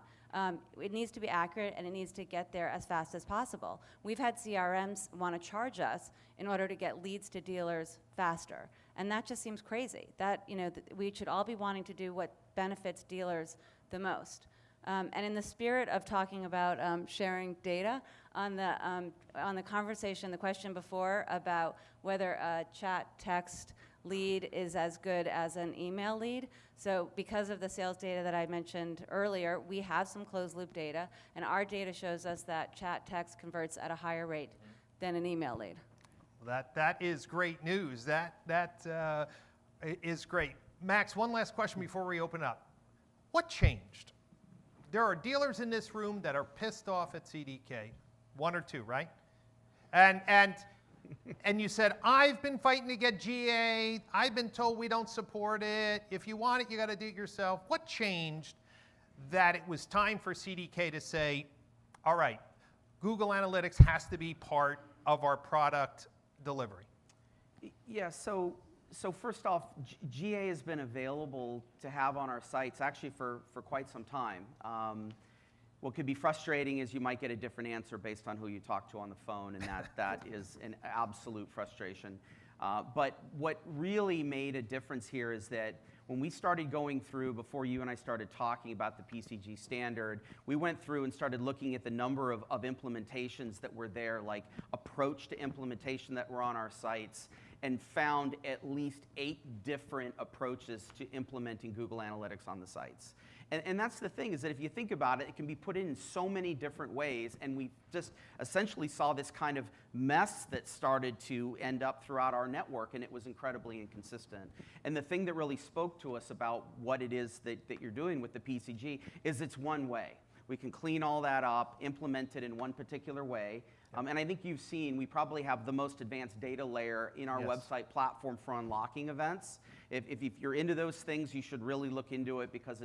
It needs to be accurate and it needs to get there as fast as possible. We've had CRMs want to charge us in order to get leads to dealers faster. And that just seems crazy. That, we should all be wanting to do what benefits dealers the most. And in the spirit of talking about sharing data, on the conversation, the question before about whether a chat text lead is as good as an email lead. So because of the sales data that I mentioned earlier, we have some closed loop data, and our data shows us that chat text converts at a higher rate than an email lead. Well, that is great news. That is great. Max, one last question before we open up. What changed? There are dealers in this room that are pissed off at CDK, one or two, right? And you said, I've been fighting to get GA. I've been told we don't support it. If you want it, you got to do it yourself. What changed that it was time for CDK to say, all right, Google Analytics has to be part of our product delivery? Yeah, so first off, GA has been available to have on our sites actually for quite some time. What could be frustrating is you might get a different answer based on who you talk to on the phone, and that is an absolute frustration. But what really made a difference here is that when we started going through, before you and I started talking about the PCG standard, we went through and started looking at the number of implementations that were there, like approach to implementation that were on our sites, and found at least 8 different approaches to implementing Google Analytics on the sites. And that's the thing, is that if you think about it, it can be put in so many different ways, and we just essentially saw this kind of mess that started to end up throughout our network, and it was incredibly inconsistent. And the thing that really spoke to us about what it is that you're doing with the PCG is it's one way. We can clean all that up, implement it in one particular way. And I think you've seen, we probably have the most advanced data layer in our website platform for unlocking events. If you're into those things, you should really look into it, because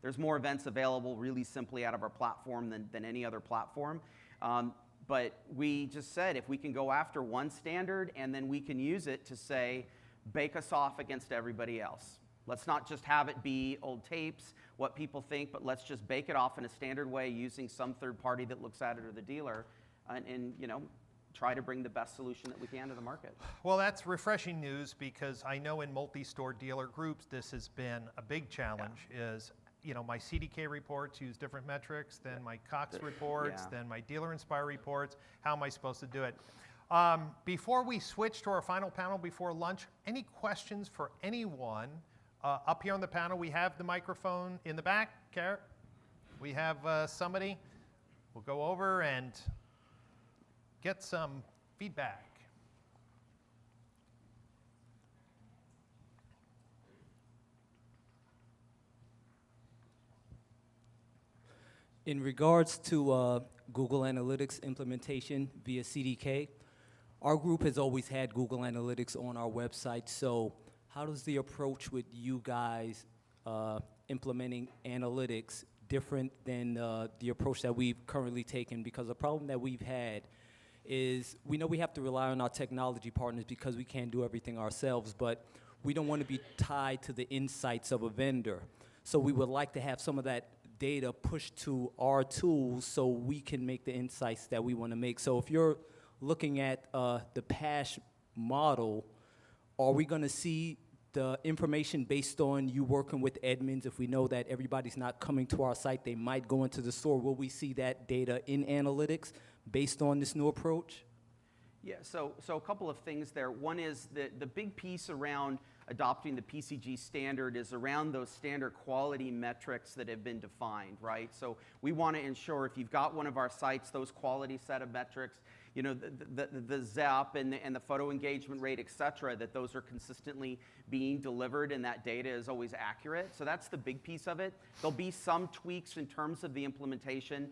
there's more events available really simply out of our platform than any other platform. But we just said, if we can go after one standard and then we can use it to say, bake us off against everybody else. Let's not just have it be old tapes, what people think, but let's just bake it off in a standard way using some third party that looks at it, or the dealer, and try to bring the best solution that we can to the market. Well, that's refreshing news, because I know in multi-store dealer groups this has been a big challenge. Is my CDK reports use different metrics than my Cox reports, than my Dealer Inspire reports. How am I supposed to do it? Before we switch to our final panel before lunch, any questions for anyone? Up here on the panel, we have the microphone in the back. Garrett, we have somebody. We'll go over and get some feedback. In regards to Google Analytics implementation via CDK, our group has always had Google Analytics on our website. So how does the approach with you guys implementing analytics different than the approach that we've currently taken? Because the problem that we've had is we know we have to rely on our technology partners because we can't do everything ourselves, but we don't want to be tied to the insights of a vendor. So we would like to have some of that data pushed to our tools so we can make the insights that we want to make. So if you're looking at the PASH model, are we going to see the information based on you working with admins? If we know that everybody's not coming to our site, they might go into the store. Will we see that data in analytics based on this new approach? Yeah, so a couple of things there. One is that the big piece around adopting the PCG standard is around those standard quality metrics that have been defined, right? So we want to ensure if you've got one of our sites, those quality set of metrics, the ZEP and the photo engagement rate, et cetera, that those are consistently being delivered and that data is always accurate. So that's the big piece of it. There'll be some tweaks in terms of the implementation.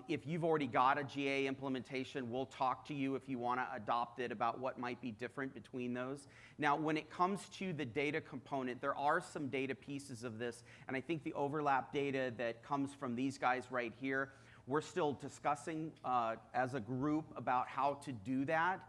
If you've already got a GA implementation, we'll talk to you if you want to adopt it about what might be different between those. Now, when it comes to the data component, there are some data pieces of this, and I think the overlap data that comes from these guys right here, we're still discussing as a group about how to do that.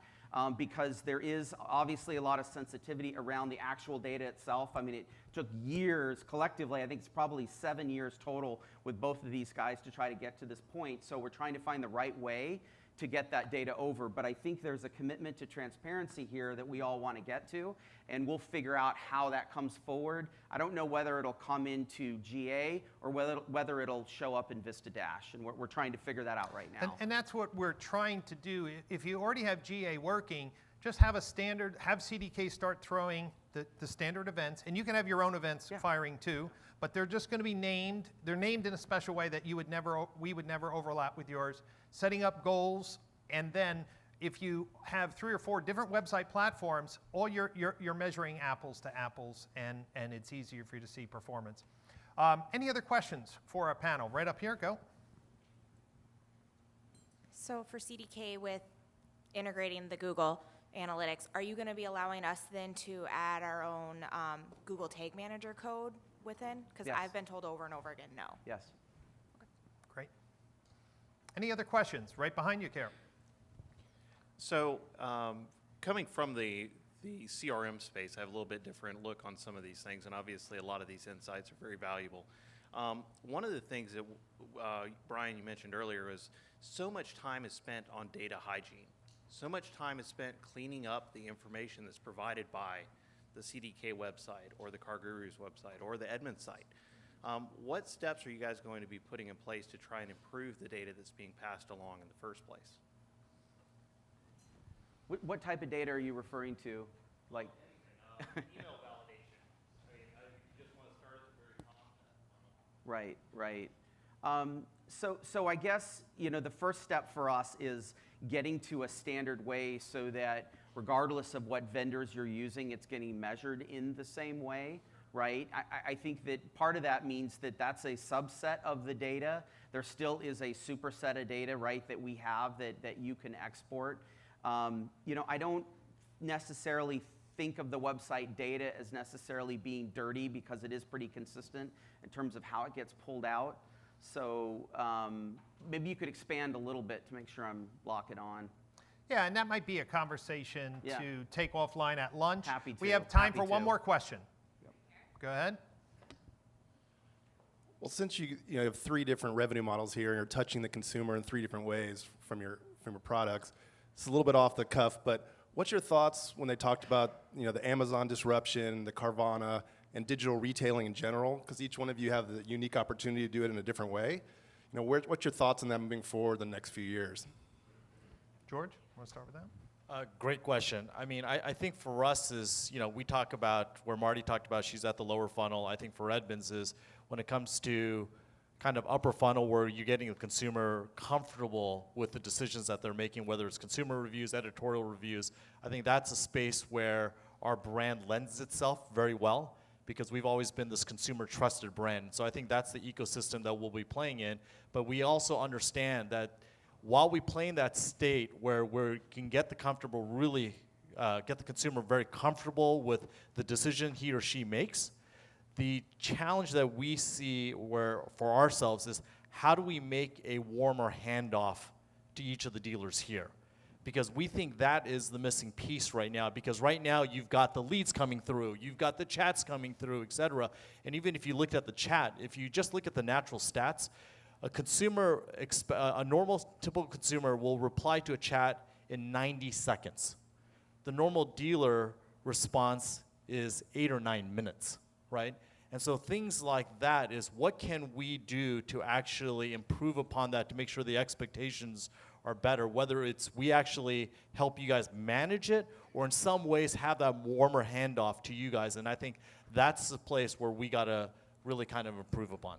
Because there is obviously a lot of sensitivity around the actual data itself. I mean, it took years collectively. I think it's probably 7 years total with both of these guys to try to get to this point. So we're trying to find the right way to get that data over. But I think there's a commitment to transparency here that we all want to get to, and we'll figure out how that comes forward. I don't know whether it'll come into GA or whether it'll show up in Vista Dash, and we're trying to figure that out right now. And that's what we're trying to do. If you already have GA working, just have a standard, have CDK start throwing the standard events, and you can have your own events firing too, but they're just going to be named. They're named in a special way that we would never overlap with yours. Setting up goals, and then if you have 3 or 4 different website platforms, all you're measuring apples to apples, and it's easier for you to see performance. Any other questions for our panel? Right up here, go. So for CDK with integrating the Google Analytics, are you going to be allowing us then to add our own Google Tag Manager code within? Because Yes. I've been told over and over again, no. Yes. Great. Any other questions? Right behind you, Karen. So coming from the CRM space, I have a little bit different look on some of these things, and obviously a lot of these insights are very valuable. One of the things that, Brian, you mentioned earlier is so much time is spent on data hygiene. So much time is spent cleaning up the information that's provided by the CDK website or the CarGurus website or the Edmunds site. What steps are you guys going to be putting in place to try and improve the data that's being passed along in the first place? What type of data are you referring to? Like Email validation. I mean, you just want to start at the very top. Right. So I guess, the first step for us is getting to a standard way so that regardless of what vendors you're using, it's getting measured in the same way, right? I think that part of that means that that's a subset of the data. There still is a superset of data, right, that we have that you can export. I don't necessarily think of the website data as necessarily being dirty because it is pretty consistent in terms of how it gets pulled out. So maybe you could expand a little bit to make sure I'm locking on. Yeah, and that might be a conversation to take offline at lunch. Happy to. We have time Happy for one to. more question. Yep. Go ahead. Well, since you have 3 different revenue models here and you're touching the consumer in 3 different ways from your products, it's a little bit off the cuff, but what's your thoughts when they talked about the Amazon disruption, the Carvana, and digital retailing in general? Because each one of you have the unique opportunity to do it in a different way. What's your thoughts on that moving forward the next few years? George, want to start with that? Great question. I mean, I think for us is, we talk about where Marty talked about she's at the lower funnel. I think for Edmunds is when it comes to kind of upper funnel where you're getting the consumer comfortable with the decisions that they're making, whether it's consumer reviews, editorial reviews. I think that's a space where our brand lends itself very well because we've always been this consumer trusted brand. So I think that's the ecosystem that we'll be playing in. But we also understand that while we play in that state where we can get the comfortable, really get the consumer very comfortable with the decision he or she makes, the challenge that we see for ourselves is how do we make a warmer handoff to each of the dealers here? Because we think that is the missing piece right now. Because right now you've got the leads coming through, you've got the chats coming through, et cetera. And even if you looked at the chat, if you just look at the natural stats, a normal typical consumer will reply to a chat in 90 seconds. The normal dealer response is 8 or 9 minutes, right? And so things like that is what can we do to actually improve upon that to make sure the expectations are better, whether it's we actually help you guys manage it or in some ways have that warmer handoff to you guys. And I think that's the place where we got to really kind of improve upon.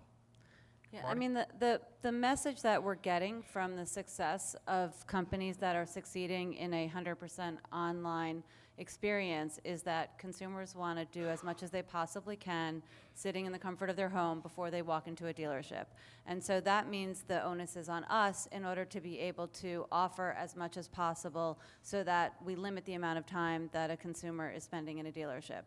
Yeah, I mean, the message that we're getting from the success of companies that are succeeding in a 100% online experience is that consumers want to do as much as they possibly can sitting in the comfort of their home before they walk into a dealership. And so that means the onus is on us in order to be able to offer as much as possible so that we limit the amount of time that a consumer is spending in a dealership.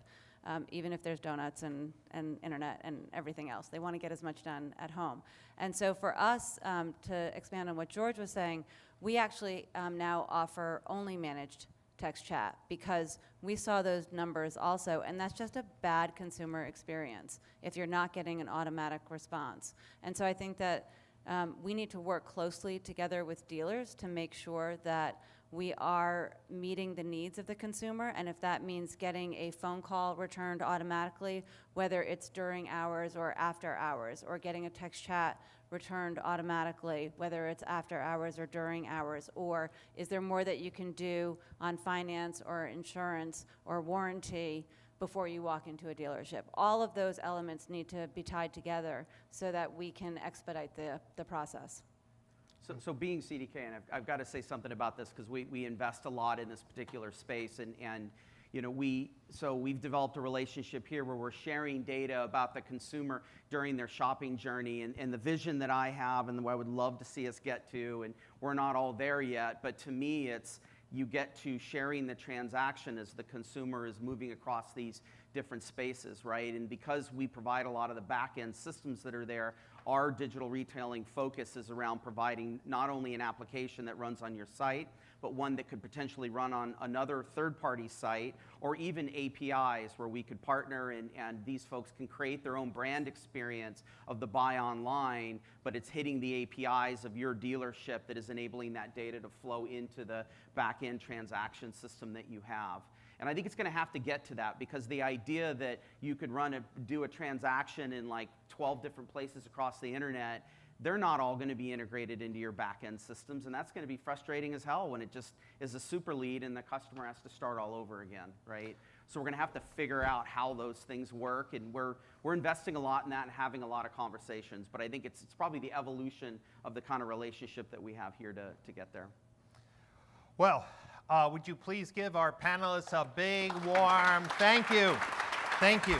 Even if there's donuts and internet and everything else. They want to get as much done at home. And so for us, to expand on what George was saying, we actually now offer only managed text chat because we saw those numbers also, and that's just a bad consumer experience if you're not getting an automatic response. And so I think that we need to work closely together with dealers to make sure that we are meeting the needs of the consumer, and if that means getting a phone call returned automatically, whether it's during hours or after hours, or getting a text chat returned automatically, whether it's after hours or during hours, or is there more that you can do on finance or insurance or warranty before you walk into a dealership. All of those elements need to be tied together so that we can expedite the process. So being CDK, and I've got to say something about this because we invest a lot in this particular space, and we've developed a relationship here where we're sharing data about the consumer during their shopping journey, and the vision that I have and what I would love to see us get to, and we're not all there yet, but to me it's you get to sharing the transaction as the consumer is moving across these different spaces, right? And because we provide a lot of the back-end systems that are there, our digital retailing focus is around providing not only an application that runs on your site, but one that could potentially run on another third-party site, or even APIs where we could partner and these folks can create their own brand experience of the buy online, but it's hitting the APIs of your dealership that is enabling that data to flow into the back-end transaction system that you have. And I think it's going to have to get to that, because the idea that you could do a transaction in like 12 different places across the internet, they're not all going to be integrated into your back-end systems, and that's going to be frustrating as hell when it just is a super lead and the customer has to start all over again, right? So we're going to have to figure out how those things work, and we're investing a lot in that and having a lot of conversations, but I think it's probably the evolution of the kind of relationship that we have here to get there. Well, would you please give our panelists a big, warm thank you. Thank you.